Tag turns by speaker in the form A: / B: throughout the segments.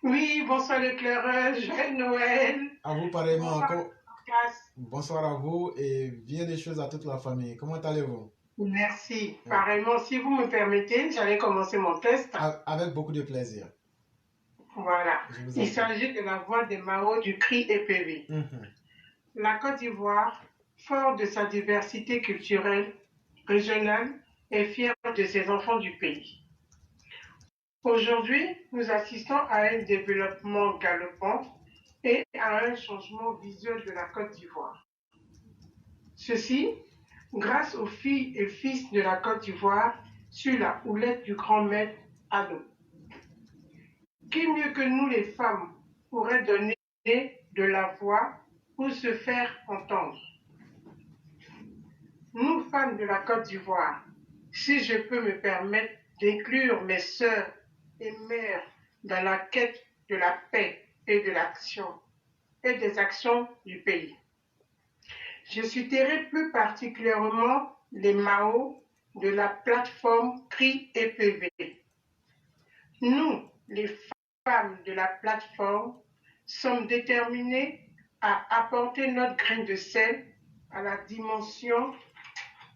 A: Oui, bonsoir l'éclaireur, joyeux Noël.
B: À vous pareillement.
A: Bonsoir Lucas.
B: Bonsoir à vous et bien des choses à toute la famille. Comment allez-vous?
A: Merci.
B: Euh,
A: Pareillement, si vous me permettez, j'allais commencer mon test.
B: Avec beaucoup de plaisir.
A: Voilà.
B: Je vous
A: Il
B: en prie.
A: s'agit de la voix des Mao du cri EPV.
B: Mhm.
A: La Côte d'Ivoire, fort de sa diversité culturelle, régionale, est fière de ses enfants du pays. Aujourd'hui, nous assistons à un développement galopant et à un changement visuel de la Côte d'Ivoire. Ceci grâce aux filles et fils de la Côte d'Ivoire sur la houlette du grand maître Ado. Qui mieux que nous les femmes pourrait donner de la voix pour se faire entendre? Nous, femmes de la Côte d'Ivoire, si je peux me permettre d'inclure mes sœurs et mères dans la quête de la paix et de l'action et des actions du pays. Je citerai plus particulièrement les Mao de la plateforme CRI EPV. Nous, les femmes de la plateforme, sommes déterminées à apporter notre grain de sel à la dimension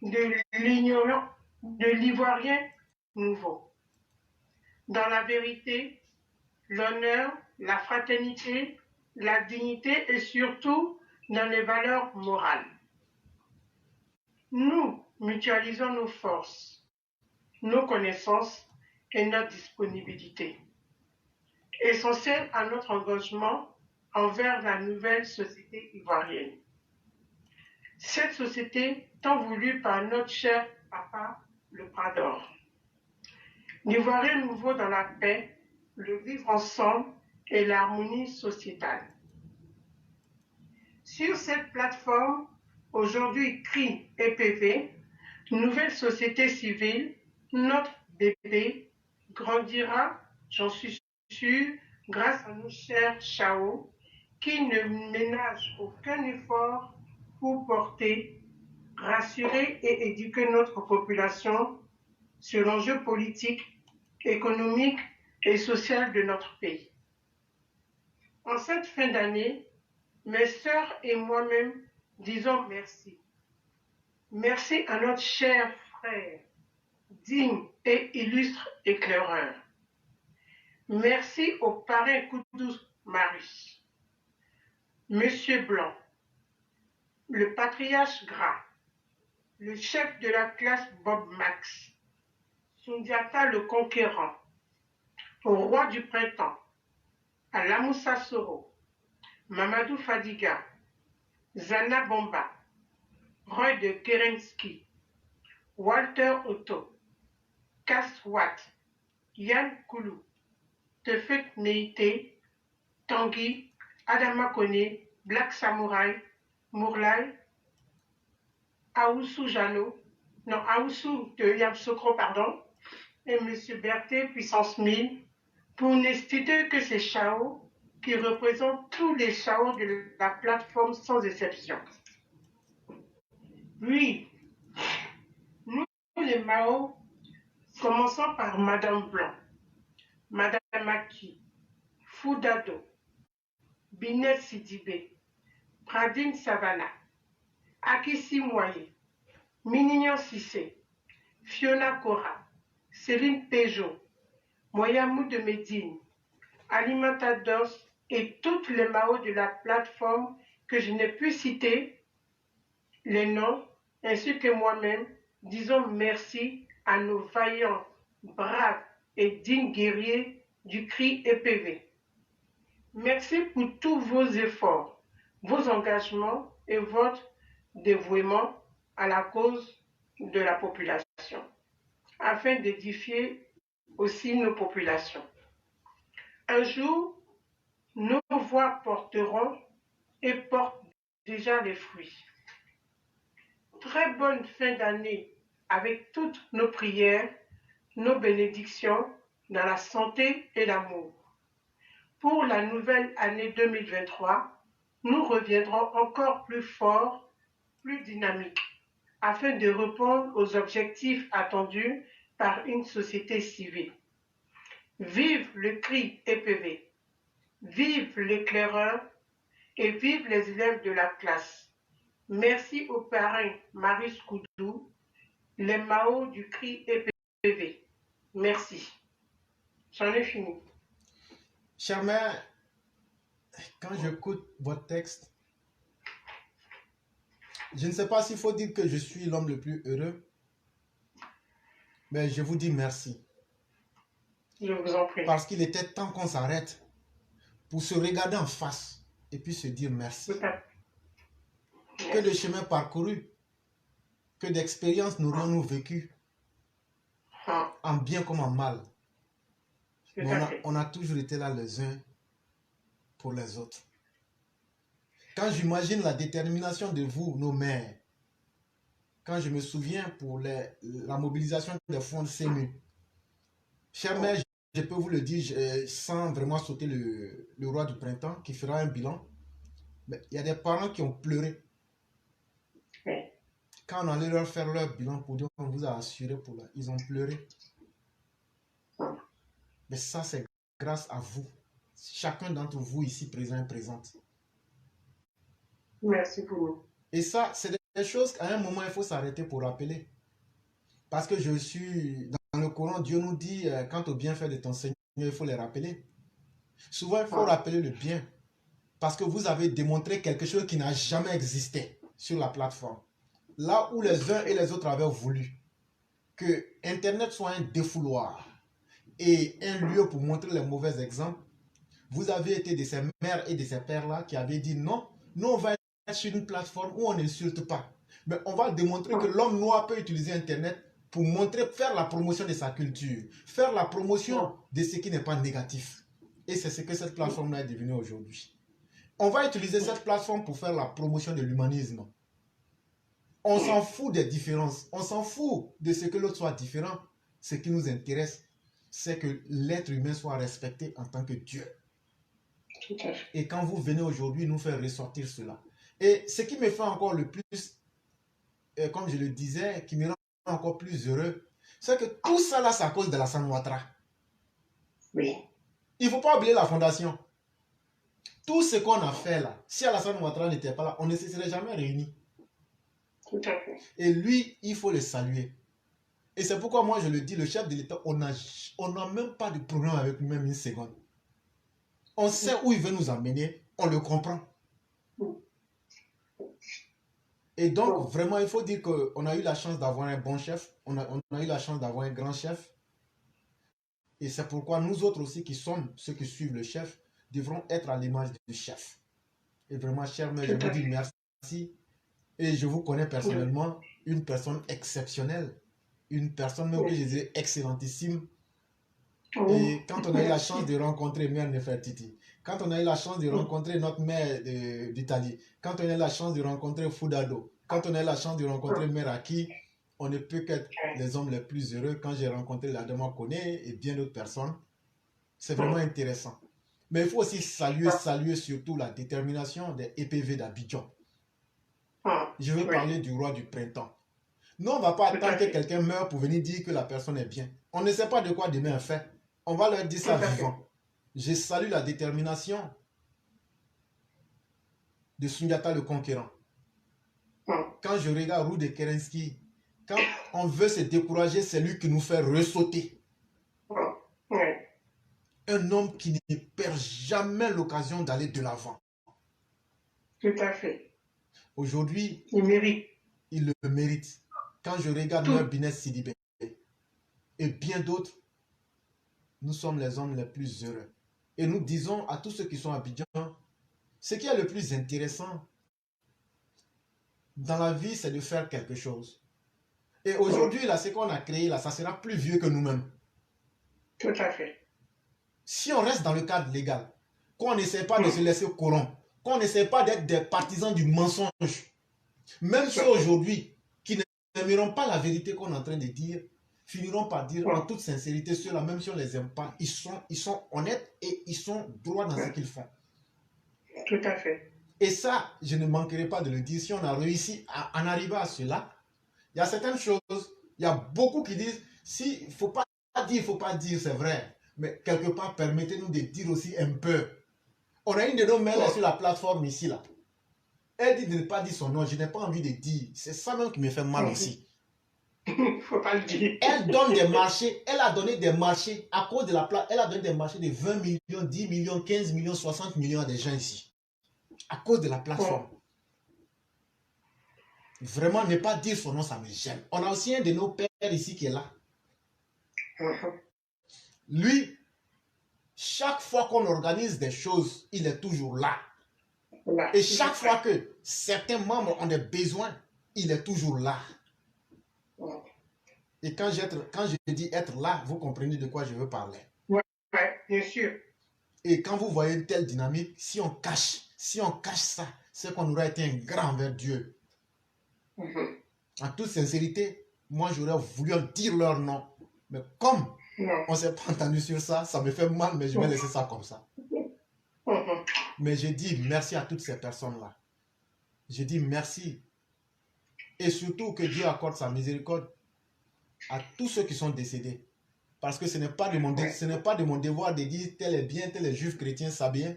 A: de l'ivoirien nouveau. Dans la vérité, l'honneur, la fraternité, la dignité et surtout dans les valeurs morales. Nous mutualisons nos forces, nos connaissances et notre disponibilité, essentielles à notre engagement envers la nouvelle société ivoirienne. Cette société tant voulue par notre cher papa, le Prador. L'Ivoirien nouveau dans la paix, le vivre ensemble et l'harmonie sociétale. Sur cette plateforme, aujourd'hui CRI EPV, nouvelle société civile, notre bébé grandira, j'en suis sûre, grâce à nos chers Chao, qui ne ménagent aucun effort pour porter, rassurer et éduquer notre population sur l'enjeu politique, économique et social de notre pays. En cette fin d'année, mes sœurs et moi-même disons merci. Merci à notre cher frère, digne et illustre éclaireur. Merci au parrain Koudous Marie, Monsieur Blanc, le patriarche Gras, le chef de la classe Bob Max, Sundiata le conquérant, au roi du printemps, à Lamoussa Soro, Mamadou Fadiga, Zana Bomba, Roy de Kerensky, Walter Otto, Cass Watt, Yann Koulou, Tefet Meïté, Tanguy, Adama Kone, Black Samurai, Mourlai, Aoussou Jano, non, Aoussou de Yamsokro, pardon, et M. Berthet, puissance 1000, pour ne citer que ces Chao qui représentent tous les Chao de la plateforme sans exception. Oui, nous les Mao, commençons par Madame Blanc, Madame Maki, Foudado, Binet Sidibé, Pradine Savannah, Akissi Moye, Minignan Sissé, Fiona Cora, Céline Peugeot, Moyamou de Médine, Alimenta Dos et toutes les Mao de la plateforme que je n'ai pu citer les noms, ainsi que moi-même, disons merci à nos vaillants, braves et dignes guerriers du CRI EPV. Merci pour tous vos efforts, vos engagements et votre dévouement à la cause de la population, afin d'édifier aussi nos populations. Un jour, nos voix porteront et portent déjà les fruits. Très bonne fin d'année avec toutes nos prières, nos bénédictions dans la santé et l'amour. Pour la nouvelle année 2023, nous reviendrons encore plus forts, plus dynamiques, afin de répondre aux objectifs attendus par une société civile. Vive le CRI EPV! Vive l'éclaireur et vive les élèves de la classe. Merci aux parrains Marie Koudou, les Mao du CRI EPV. Merci. J'en ai fini.
B: Chère mère, quand j'écoute votre texte, je ne sais pas s'il faut dire que je suis l'homme le plus heureux, mais je vous dis merci.
A: Je vous en prie.
B: Parce qu'il était temps qu'on s'arrête pour se regarder en face et puis se dire merci. Que de chemin parcouru, que d'expériences n'aurions-nous vécues, en bien comme en mal. On a toujours été là les uns pour les autres. Quand j'imagine la détermination de vous, nos mères, quand je me souviens pour la mobilisation des fonds de CMU, chère mère, je peux vous le dire sans vraiment sauter le roi du printemps qui fera un bilan, mais il y a des parents qui ont pleuré. Quand on allait leur faire leur bilan pour dire qu'on vous a assuré pour là, ils ont pleuré. Mais ça, c'est grâce à vous. Chacun d'entre vous ici présent et présente.
A: Merci beaucoup.
B: Et ça, c'est des choses qu'à un moment, il faut s'arrêter pour rappeler. Parce que dans le Coran, Dieu nous dit, quant au bienfait de ton Seigneur, il faut les rappeler. Souvent, il faut rappeler le bien. Parce que vous avez démontré quelque chose qui n'a jamais existé sur la plateforme. Là où les uns et les autres avaient voulu que Internet soit un défouloir et un lieu pour montrer les mauvais exemples, vous avez été de ces mères et de ces pères-là qui avaient dit non, nous on va être sur une plateforme où on n'insulte pas. Mais on va démontrer que l'homme noir peut utiliser Internet pour faire la promotion de sa culture, faire la promotion de ce qui n'est pas négatif. Et c'est ce que cette plateforme-là est devenue aujourd'hui. On va utiliser cette plateforme pour faire la promotion de l'humanisme. On s'en fout des différences. On s'en fout de ce que l'autre soit différent. Ce qui nous intéresse, c'est que l'être humain soit respecté en tant que Dieu. Et quand vous venez aujourd'hui nous faire ressortir cela. Et ce qui me fait encore le plus, comme je le disais, qui me rend encore plus heureux, c'est que tout ça là, c'est à cause de la San Ouattara.
A: Oui.
B: Il ne faut pas oublier la fondation. Tout ce qu'on a fait là, si Alassane Ouattara n'était pas là, on ne se serait jamais réunis.
A: Tout à fait.
B: Et lui, il faut le saluer. Et c'est pourquoi moi je le dis, le chef de l'État, on n'a même pas de problème avec lui-même une seconde. On sait où il veut nous emmener, on le comprend. Et donc, vraiment, il faut dire qu'on a eu la chance d'avoir un bon chef, on a eu la chance d'avoir un grand chef. Et c'est pourquoi nous autres aussi qui sommes ceux qui suivent le chef, devront être à l'image du chef. Et vraiment, cher mère, je vous dis merci. Et je vous connais personnellement, une personne exceptionnelle, une personne même que je dirais excellentissime. Et quand on a eu la chance de rencontrer Mère Nefertiti, quand on a eu la chance de rencontrer notre mère d'Italie, quand on a eu la chance de rencontrer Foudado, quand on a eu la chance de rencontrer Mère Aki, on ne peut qu'être les hommes les plus heureux. Quand j'ai rencontré la Dama Kone et bien d'autres personnes, c'est vraiment intéressant. Mais il faut aussi saluer surtout la détermination des EPV d'Abidjan. Je veux parler du roi du printemps. Nous, on ne va pas attendre que quelqu'un meure pour venir dire que la personne est bien. On ne sait pas de quoi demain est fait. On va leur dire ça vivant. Je salue la détermination de Sundiata le Conquérant. Quand je regarde Roux de Kerensky, quand on veut se décourager, c'est lui qui nous fait ressauter. Un homme qui ne perd jamais l'occasion d'aller de l'avant.
A: Tout à fait.
B: Aujourd'hui,
A: il
B: le mérite. Quand je regarde Mère Binet Sidibé et bien d'autres, nous sommes les hommes les plus heureux. Et nous disons à tous ceux qui sont à Abidjan, ce qui est le plus intéressant dans la vie, c'est de faire quelque chose. Et aujourd'hui, là, ce qu'on a créé, là, ça sera plus vieux que nous-mêmes.
A: Tout à fait.
B: Si on reste dans le cadre légal, qu'on n'essaie pas de se laisser corrompre, qu'on n'essaie pas d'être des partisans du mensonge, même ceux aujourd'hui qui n'aimeront pas la vérité qu'on est en train de dire, finiront par dire en toute sincérité, ceux-là, même si on ne les aime pas, ils sont honnêtes et ils sont droits dans ce qu'ils font.
A: Tout à fait.
B: Et ça, je ne manquerai pas de le dire, si on a réussi à en arriver à cela, il y a certaines choses, il y a beaucoup qui disent, si, il ne faut pas dire, c'est vrai, mais quelque part, permettez-nous de dire aussi un peu. On a une de nos mères sur la plateforme ici, là. Elle dit de ne pas dire son nom. Je n'ai pas envie de dire. C'est ça même qui me fait mal aussi.
A: Faut pas le dire.
B: Elle donne des marchés. Elle a donné des marchés à cause de la plateforme. Elle a donné des marchés de 20 millions, 10 millions, 15 millions, 60 millions à des gens ici. À cause de la plateforme. Vraiment, ne pas dire son nom, ça me gêne. On a aussi un de nos pères ici qui est là. Lui, chaque fois qu'on organise des choses, il est toujours là. Et chaque fois que certains membres ont des besoins, il est toujours là. Et quand je dis être là, vous comprenez de quoi je veux parler.
A: Oui, bien sûr.
B: Et quand vous voyez une telle dynamique, si on cache ça, c'est qu'on aura été un grand envers Dieu. En toute sincérité, moi j'aurais voulu dire leur nom. Mais comme on ne s'est pas entendu sur ça, ça me fait mal, mais je vais laisser ça comme ça. Mais je dis merci à toutes ces personnes-là. Je dis merci. Et surtout que Dieu accorde sa miséricorde à tous ceux qui sont décédés. Parce que ce n'est pas de mon devoir de dire tel est bien, tel est juif, chrétien, ça bien.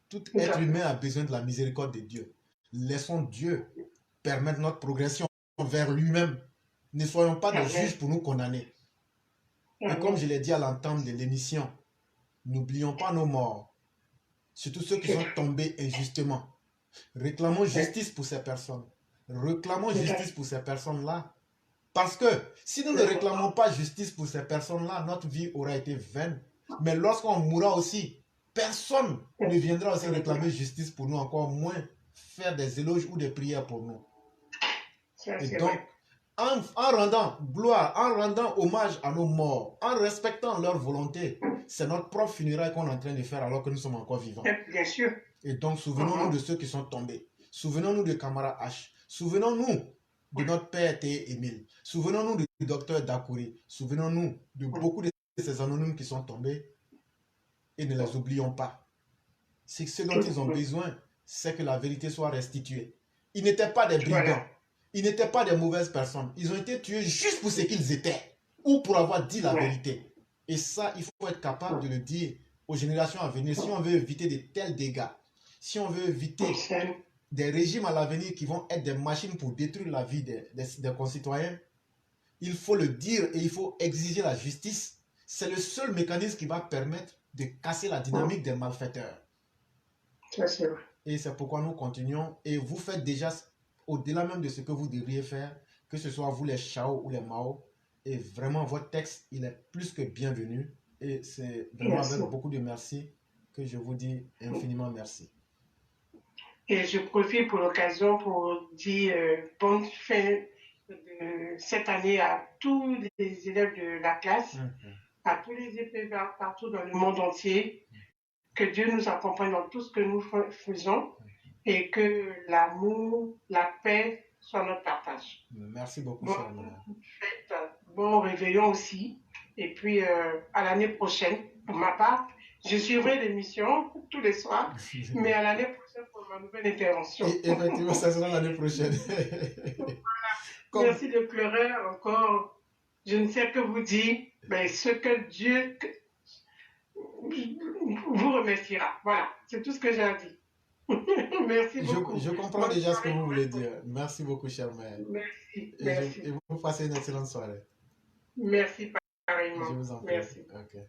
B: Tout être humain a besoin de la miséricorde de Dieu. Laissons Dieu permettre notre progression vers lui-même. Ne soyons pas des juges pour nous condamner. Et comme je l'ai dit à l'entame de l'émission, n'oublions pas nos morts, surtout ceux qui sont tombés injustement. Réclamons justice pour ces personnes. Réclamons justice pour ces personnes-là. Parce que si nous ne réclamons pas justice pour ces personnes-là, notre vie aura été vaine. Mais lorsqu'on mourra aussi, personne ne viendra aussi réclamer justice pour nous, encore moins faire des éloges ou des prières pour nous. Et donc, en rendant gloire, en rendant hommage à nos morts, en respectant leur volonté, c'est notre propre funérailles qu'on est en train de faire alors que nous sommes encore vivants.
A: Bien sûr.
B: Et donc, souvenons-nous de ceux qui sont tombés. Souvenons-nous de Kamara H. Souvenons-nous de notre père T. Émile. Souvenons-nous du docteur Dakouri. Souvenons-nous de beaucoup de ces anonymes qui sont tombés et ne les oublions pas. Ce dont ils ont besoin, c'est que la vérité soit restituée. Ils n'étaient pas des brigands. Ils n'étaient pas des mauvaises personnes. Ils ont été tués juste pour ce qu'ils étaient ou pour avoir dit la vérité. Et ça, il faut être capable de le dire aux générations à venir. Si on veut éviter de tels dégâts, si on veut éviter des régimes à l'avenir qui vont être des machines pour détruire la vie des concitoyens, il faut le dire et il faut exiger la justice. C'est le seul mécanisme qui va permettre de casser la dynamique des malfaiteurs. Et c'est pourquoi nous continuons. Et vous faites déjà au-delà même de ce que vous devriez faire, que ce soit vous les Chao ou les Mao. Et vraiment, votre texte, il est plus que bienvenu. Et c'est vraiment avec beaucoup de merci que je vous dis infiniment merci.
A: Et je profite pour l'occasion pour dire bonne fin de cette année à tous les élèves de la classe, à tous les éphémères partout dans le monde entier. Que Dieu nous accompagne dans tout ce que nous faisons et que l'amour, la paix soit notre partage.
B: Merci beaucoup, chère mère.
A: Bon réveillon aussi. Et puis, à l'année prochaine, pour ma part, je suivrai l'émission tous les soirs, mais à l'année prochaine pour ma nouvelle intervention.
B: Et effectivement, ça sera l'année prochaine.
A: Merci de pleurer encore. Je ne sais que vous dire, mais ce que Dieu vous remerciera. Voilà, c'est tout ce que j'ai à dire. Merci beaucoup.
B: Je comprends déjà ce que vous voulez dire. Merci beaucoup, chère mère.
A: Merci.
B: Et vous passez une excellente soirée.
A: Merci pareillement.
B: Je vous en prie.
A: Merci.
B: Okay.